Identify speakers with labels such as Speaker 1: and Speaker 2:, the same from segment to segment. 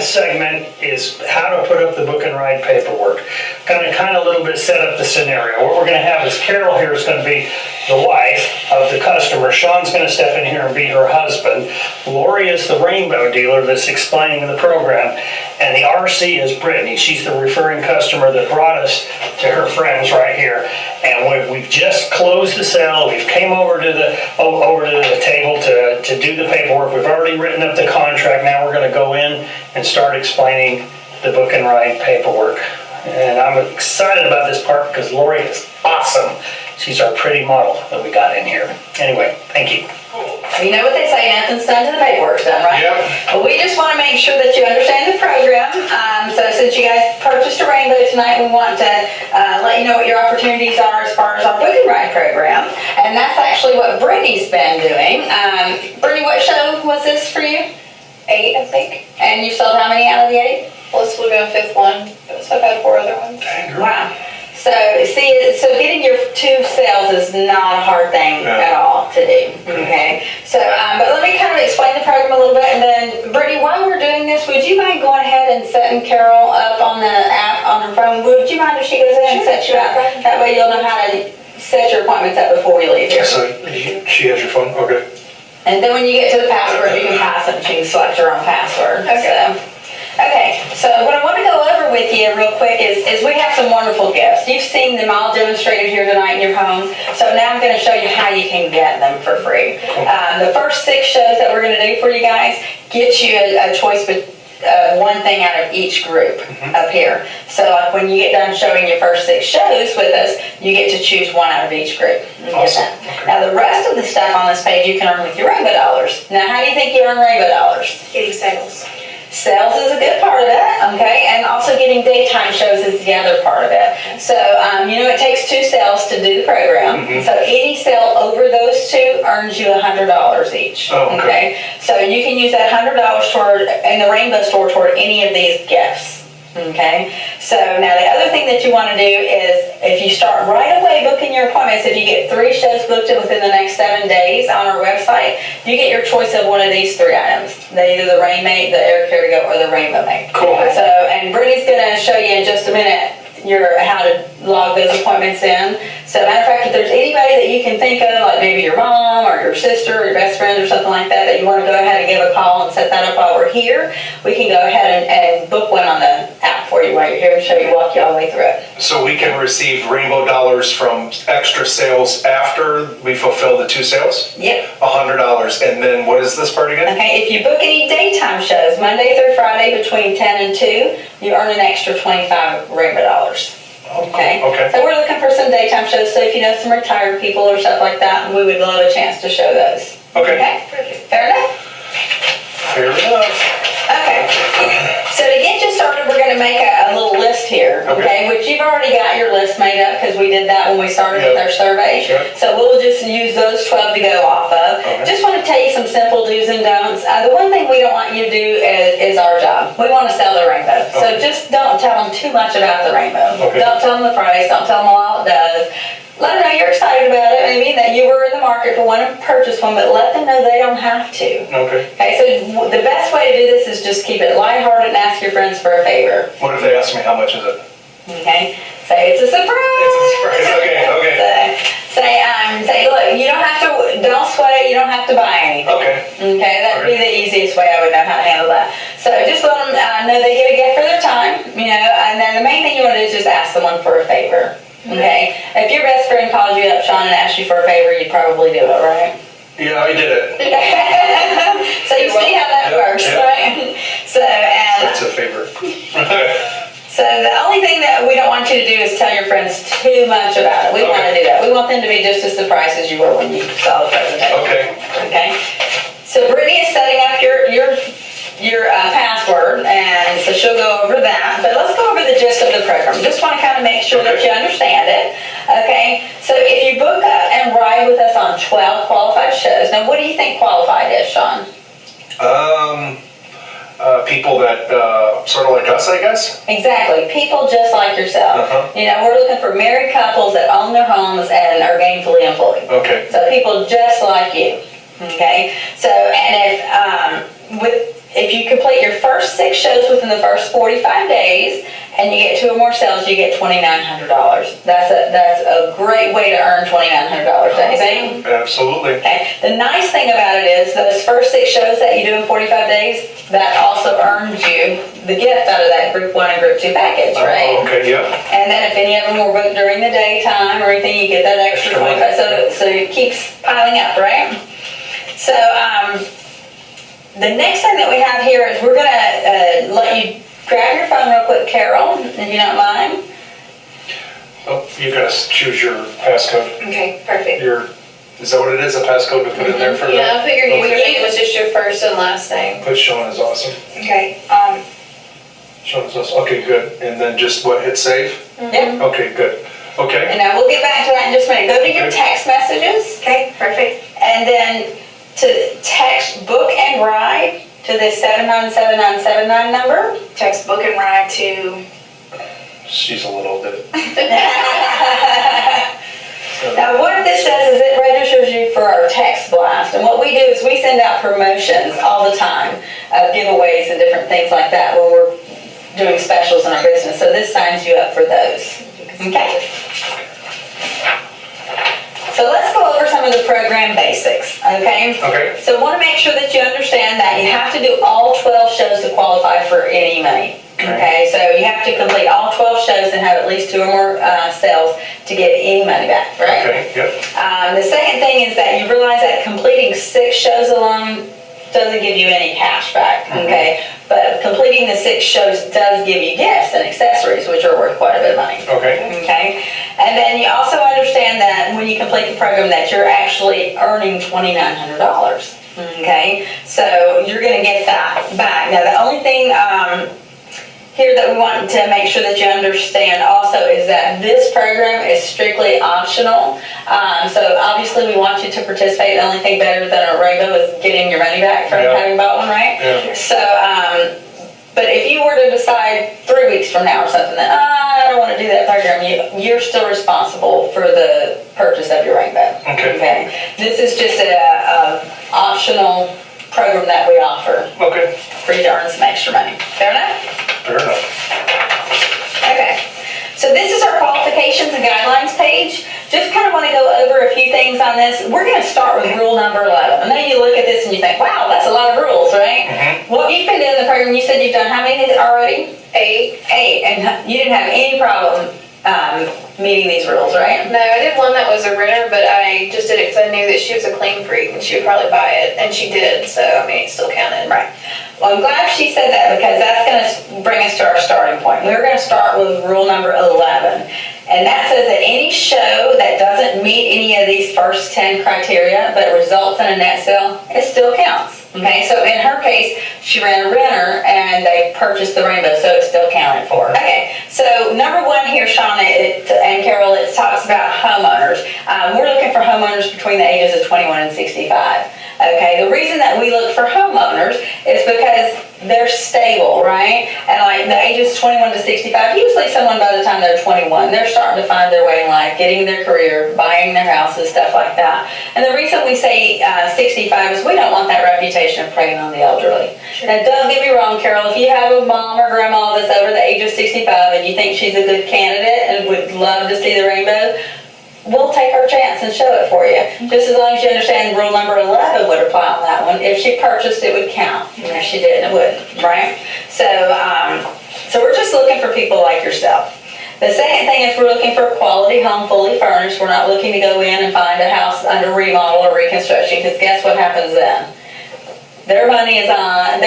Speaker 1: second segment is how to put up the book and ride paperwork. Kind of a little bit set up the scenario. What we're going to have is Carol here is going to be the wife of the customer. Sean's going to step in here and be her husband. Lori is the rainbow dealer that's explaining the program. And the RC is Brittany. She's the referring customer that brought us to her friends right here. And we've just closed the sale. We've came over to the table to do the paperwork. We've already written up the contract. Now we're going to go in and start explaining the book and ride paperwork. And I'm excited about this part because Lori is awesome. She's our pretty model that we got in here. Anyway, thank you.
Speaker 2: You know what they say, nothing's done till the paperwork's done, right?
Speaker 3: Yep.
Speaker 2: Well, we just want to make sure that you understand the program. So since you guys purchased a rainbow tonight, we want to let you know what your opportunities are as far as our book and ride program. And that's actually what Brittany's been doing. Brittany, what show was this for you?
Speaker 4: 8, I think.
Speaker 2: And you sold how many out of the 8?
Speaker 4: Well, this will be my 5th one, so I've had 4 other ones.
Speaker 2: Wow. So getting your 2 sales is not a hard thing at all to do, okay? So, but let me kind of explain the program a little bit, and then, Brittany, while we're doing this, would you mind going ahead and setting Carol up on the app on her phone? Would you mind if she goes ahead and sets you up? That way you'll know how to set your appointments up before you leave here.
Speaker 3: So she has your phone? Okay.
Speaker 2: And then when you get to the password, you can pass it and she can select your own password. Okay, so what I want to go over with you real quick is we have some wonderful gifts. You've seen them all demonstrated here tonight in your home, so now I'm going to show you how you can get them for free. The first 6 shows that we're going to do for you guys get you a choice with one thing out of each group up here. So when you get done showing your first 6 shows with us, you get to choose one out of each group.
Speaker 3: Awesome. Okay.
Speaker 2: Now the rest of the stuff on this page you can earn with your rainbow dollars. Now how do you think you earn rainbow dollars?
Speaker 4: Getting sales.
Speaker 2: Sales is a good part of it, okay, and also getting daytime shows is the other part of it. So, it takes 2 sales to do the program. So any sale over those 2 earns you $100 each.
Speaker 3: Oh, okay.
Speaker 2: So you can use that $100 toward in the Rainbow Store toward any of these gifts. Okay, so now the other thing that you want to do is if you start right away booking your appointments, if you get 3 shows booked within the next 7 days on our website, you get your choice of one of these 3 items. Either the Rainmate, the Air Care to Go, or the Rainbow Mate.
Speaker 3: Cool.
Speaker 2: So, and Brittany's going to show you in just a minute how to log those appointments in. So matter of fact, if there's anybody that you can think of, like maybe your mom or your sister or your best friend or something like that you want to go ahead and give a call and set that up while we're here, we can go ahead and book one on the app for you while you're here and walk you all the way through it.
Speaker 3: So we can receive rainbow dollars from extra sales after we fulfill the 2 sales?
Speaker 2: Yep.
Speaker 3: $100. And then what is this part again?
Speaker 2: Okay, if you book any daytime shows, Monday through Friday between 10 and 2, you earn an extra 25 rainbow dollars. Okay.
Speaker 3: Okay.
Speaker 2: So we're looking for some daytime shows, so if you know some retired people or stuff like that, we would love a chance to show those.
Speaker 3: Okay.
Speaker 2: Fair enough?
Speaker 3: Fair enough.
Speaker 2: Okay. So to get you started, we're going to make a little list here, okay? Which you've already got your list made up because we did that when we started with our survey.
Speaker 3: Sure.
Speaker 2: So we'll just use those 12 to go off of. Just want to tell you some simple do's and don'ts. The one thing we don't want you to do is our job. We want to sell the rainbow. So just don't tell them too much about the rainbow. Don't tell them the price. Don't tell them all it does. Let them know you're excited about it, maybe that you were in the market for one and purchase one, but let them know they don't have to.
Speaker 3: Okay.
Speaker 2: Okay, so the best way to do this is just keep it lighthearted and ask your friends for a favor.
Speaker 3: What if they ask me how much is it?
Speaker 2: Okay, say it's a surprise.
Speaker 3: It's a surprise. Okay.
Speaker 2: Say, look, you don't sweat it, you don't have to buy anything. Okay, that'd be the easiest way I would know how to handle that. So just let them know they get a gift for their time, and then the main thing you want to do is just ask someone for a favor. Okay, if your best friend called you up, Sean, and asked you for a favor, you'd probably do it, right?
Speaker 3: Yeah, I did it.
Speaker 2: So you see how that works, right? So,
Speaker 3: That's a favor.
Speaker 2: so the only thing that we don't want you to do is tell your friends too much about it. We don't want to do that. We want them to be just as surprised as you were when you saw the presentation. Okay. So Brittany is setting up your password, and so she'll go over that. But let's go over the gist of the program. Just want to kind of make sure that you understand it. Okay. So if you book up and ride with us on 12 qualified shows, now what do you think qualified is, Sean?
Speaker 3: People that sort of like us, I guess.
Speaker 2: Exactly. People just like yourself. We're looking for married couples that own their homes and are gainfully employed.
Speaker 3: Okay.
Speaker 2: So people just like you. Okay. So, and if you you complete your first 6 shows within the first 45 days, and you get 2 or more sales, you get $2,900. That's a great way to earn $2,900, don't you think?
Speaker 3: Absolutely.
Speaker 2: Okay. The nice thing about it is those first 6 shows that you do in 45 days, that also earns you the gift out of that Group 1 and Group 2 package, right?
Speaker 3: Oh, okay, yep.
Speaker 2: And then if any of them were booked during the daytime or anything, you get that extra
Speaker 3: Extra money.
Speaker 2: 25, so it keeps piling up, right? So, the next thing that we have here is we're gonna let you grab your phone real quick, Carol, if you don't mind.
Speaker 3: Oh, you gotta choose your passcode.
Speaker 4: Okay, perfect.
Speaker 3: Is that what it is, a passcode to put in there for
Speaker 4: Yeah,
Speaker 3: that?
Speaker 4: I put your
Speaker 3: Okay.
Speaker 4: username, it was just your first and last name.
Speaker 3: Put Sean is awesome.
Speaker 4: Okay,
Speaker 3: Sean is awesome, okay, good. And then just what, hit save?
Speaker 2: Yep.
Speaker 3: Okay, good. Okay,
Speaker 2: And now we'll get back to that in just a minute. Go to your text messages,
Speaker 4: okay, perfect.
Speaker 2: and then to text book and ride to this 797979 number.
Speaker 4: Text book and ride to,
Speaker 3: she's a little bit.
Speaker 2: Now, what this does is it registers you for our text blast. And what we do is we send out promotions all the time of giveaways and different things like that when we're doing specials in our business. So this signs you up for those. Okay? So let's go over some of the program basics, okay?
Speaker 3: Okay.
Speaker 2: So I want to make sure that you understand that you have to do all 12 shows to qualify for any money. Okay, so you have to complete all 12 shows and have at least 2 or more sales to get any money back, right?
Speaker 3: Okay, yep.
Speaker 2: The second thing is that you realize that completing 6 shows alone doesn't give you any cash back, okay? But completing the 6 shows does give you gifts and accessories, which are worth quite a bit of money.
Speaker 3: Okay,
Speaker 2: Okay, and then you also understand that when you complete the program that you're actually earning $2,900. Okay, so you're going to get that back. Now the only thing here that we want to make sure that you understand also is that this program is strictly optional. So obviously we want you to participate. The only thing better than a rainbow is getting your money back from
Speaker 3: Yeah.
Speaker 2: having bought one, right?
Speaker 3: Yeah.
Speaker 2: So, but if you were to decide 3 weeks from now or something that, I don't want to do that program, you're still responsible for the purchase of your rainbow.
Speaker 3: Okay.
Speaker 2: This is just a optional program that we offer
Speaker 3: okay,
Speaker 2: for you to earn some extra money. Fair enough?
Speaker 3: fair enough.
Speaker 2: Okay. So this is our qualifications and guidelines page. Just kind of want to go over a few things on this. We're going to start with rule number 11. I know you look at this and you think, wow, that's a lot of rules, right? Well, you've been doing the program, you said you've done how many already?
Speaker 4: 8.
Speaker 2: 8, and you didn't have any problem meeting these rules, right?
Speaker 4: No, I did one that was a renter, but I just did it because I knew that she was a clean freak and she would probably buy it, and she did, so I mean, it still counted.
Speaker 2: Right. Well, I'm glad she said that because that's going to bring us to our starting point. We're going to start with rule number 11. And that says that any show that doesn't meet any of these first 10 criteria but results in a net sale, it still counts. Okay, so in her case, she ran a renter and they purchased the rainbow, so it's still counted for. Okay, so number 1 here, Shauna and Carol, it talks about homeowners. We're looking for homeowners between the ages of 21 and 65. Okay, the reason that we look for homeowners is because they're stable, right? And like the ages 21 to 65, usually someone by the time they're 21, they're starting to find their way in life, getting their career, buying their houses, stuff like that. And the reason we say 65 is we don't want that reputation of preying on the elderly. Now, don't get me wrong, Carol, if you have a mom or grandma that's over the age of 65 and you think she's a good candidate and would love to see the rainbow, we'll take our chance and show it for you. Just as long as you understand rule number 11 would apply on that one. If she purchased, it would count. And if she didn't, it wouldn't, right? So, so we're just looking for people like yourself. The second thing is we're looking for a quality home, fully furnished. We're not looking to go in and find a house under remodel or reconstruction, because guess what happens then? Their mind is on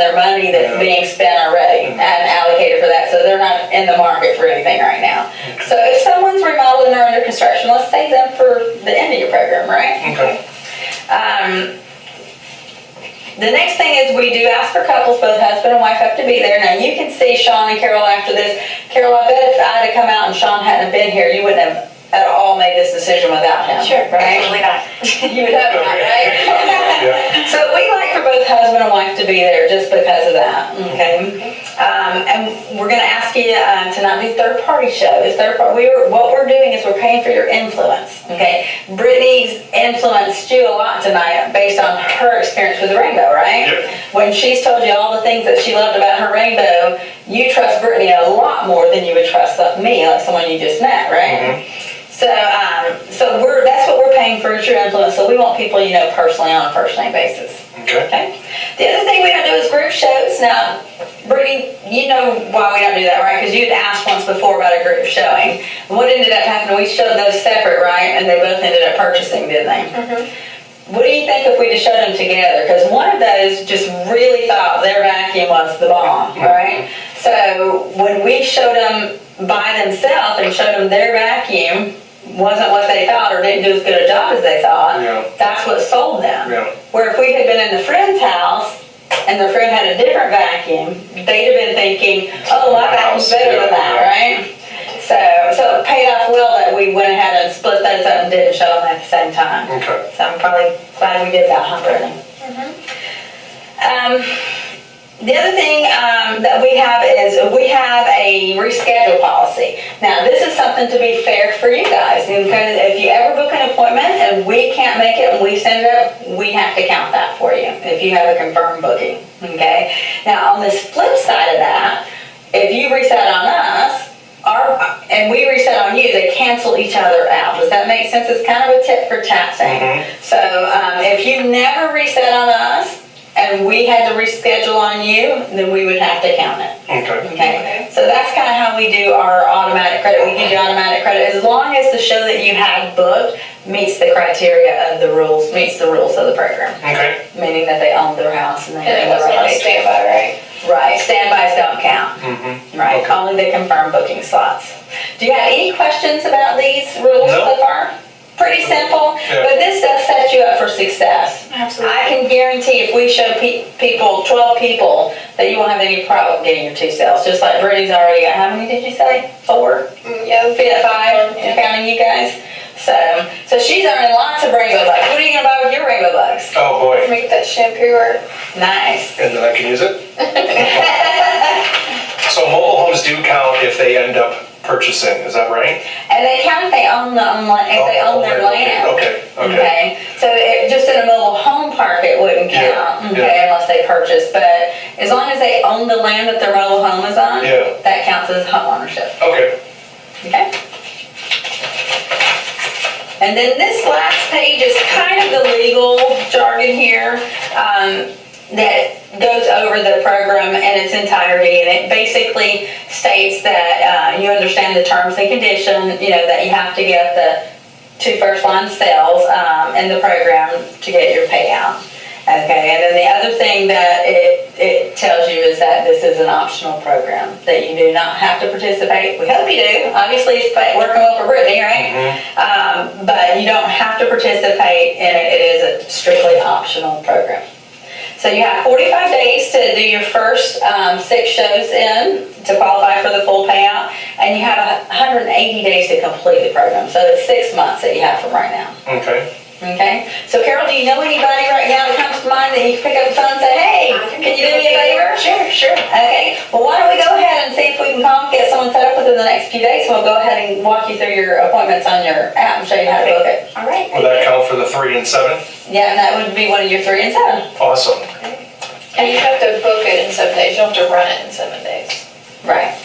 Speaker 2: their money that's being spent already and allocated for that, so they're not in the market for anything right now. So if someone's remodeling or under construction, let's save them for the end of your program, right?
Speaker 3: Okay.
Speaker 2: The next thing is we do ask for couples, both husband and wife have to be there. Now you can see Sean and Carol after this. Carol, I bet if I had come out and Sean hadn't been here, you wouldn't have at all made this decision without him.
Speaker 4: Sure,
Speaker 2: right?
Speaker 4: absolutely not.
Speaker 2: You would have not, right?
Speaker 3: Yeah.
Speaker 2: So we like for both husband and wife to be there just because of that, okay? And we're gonna ask you to not do third-party shows. What we're doing is we're paying for your influence, okay? Brittany's influenced you a lot tonight based on her experience with the rainbow, right?
Speaker 3: Yep.
Speaker 2: When she's told you all the things that she loved about her rainbow, you trust Brittany a lot more than you would trust me, like someone you just met, right? So that's what we're paying for, is your influence. So we want people you know personally on a first name basis.
Speaker 3: Okay.
Speaker 2: The other thing we don't do is group shows. Now, Brittany, you know why we don't do that, right? Because you had asked once before about a group showing. What ended up happening? We showed those separate, right? And they both ended up purchasing, didn't they? What do you think if we just showed them together? Because one of those just really thought their vacuum was the bomb, right? So when we showed them by themselves and showed them their vacuum wasn't what they thought or didn't do as good a job as they thought, that's what sold them. Where if we had been in the friend's house and their friend had a different vacuum, they'd have been thinking, oh, my vacuum's better than that, right? So it paid off well that we went ahead and split those up and didn't show them at the same time.
Speaker 3: Okay.
Speaker 2: So I'm probably glad we did that, huh, Brittany? The other thing that we have is we have a reschedule policy. Now, this is something to be fair for you guys. Because if you ever book an appointment and we can't make it and we send it up, we have to count that for you if you have a confirmed booking, okay? Now, on this flip side of that, if you reset on us, and we reset on you, they cancel each other out. Does that make sense? It's kind of a tit for tat thing. So if you never reset on us, and we had to reschedule on you, then we would have to count it. Okay. So that's kind of how we do our automatic credit. We give you automatic credit as long as the show that you had booked meets the criteria of the rules, meets the rules of the program.
Speaker 3: Okay.
Speaker 2: Meaning that they own their house and they
Speaker 4: And it
Speaker 2: own the
Speaker 4: wasn't on
Speaker 2: right.
Speaker 4: standby, right?
Speaker 2: Right. Standbys don't count. Right.
Speaker 3: Okay.
Speaker 2: Only the confirmed booking slots. Do you have any questions about these rules
Speaker 3: No.
Speaker 2: so far? Pretty simple, but this does set you up for success.
Speaker 4: Absolutely.
Speaker 2: I can guarantee if we show people, 12 people, that you won't have any problem getting your 2 sales. Just like Brittany's already got, how many did you say? 4?
Speaker 4: Yeah.
Speaker 2: 5, counting you guys. So she's earning lots of rainbow bugs. What are you gonna buy with your rainbow bugs?
Speaker 3: Oh, boy.
Speaker 4: Make that shampoo work.
Speaker 2: Nice.
Speaker 3: And then I can use it? So mobile homes do count if they end up purchasing, is that right?
Speaker 2: And they count if they own their land.
Speaker 3: Okay.
Speaker 2: So just in a mobile home park, it wouldn't count, unless they purchase. But as long as they own the land that their mobile home is on, that counts as home ownership.
Speaker 3: Okay.
Speaker 2: Okay. And then this last page is kind of the legal jargon here that goes over the program in its entirety, and it basically states that you understand the terms and conditions, that you have to get the 2 first-line sales in the program to get your payout. Okay, and then the other thing that it tells you is that this is an optional program, that you do not have to participate. We hope you do. Obviously, it's working well for Brittany, right? But you don't have to participate in it. It is a strictly optional program. So you have 45 days to do your first 6 shows in to qualify for the full payout, and you have 180 days to complete the program. So it's 6 months that you have from right now. Okay. So Carol, do you know anybody right now that comes to mind that you can pick up the phone and say, hey, can you do me a favor?
Speaker 4: Sure.
Speaker 2: Okay. Well, why don't we go ahead and see if we can call and get someone set up within the next few days. We'll go ahead and walk you through your appointments on your app and show you how to book it.
Speaker 4: All right.
Speaker 3: Will that count for the 3 and 7?
Speaker 2: Yeah, and that would be one of your 3 and 7.
Speaker 3: Awesome.
Speaker 4: And you have to book it in 7 days. You don't have to run it in 7 days.
Speaker 2: Right.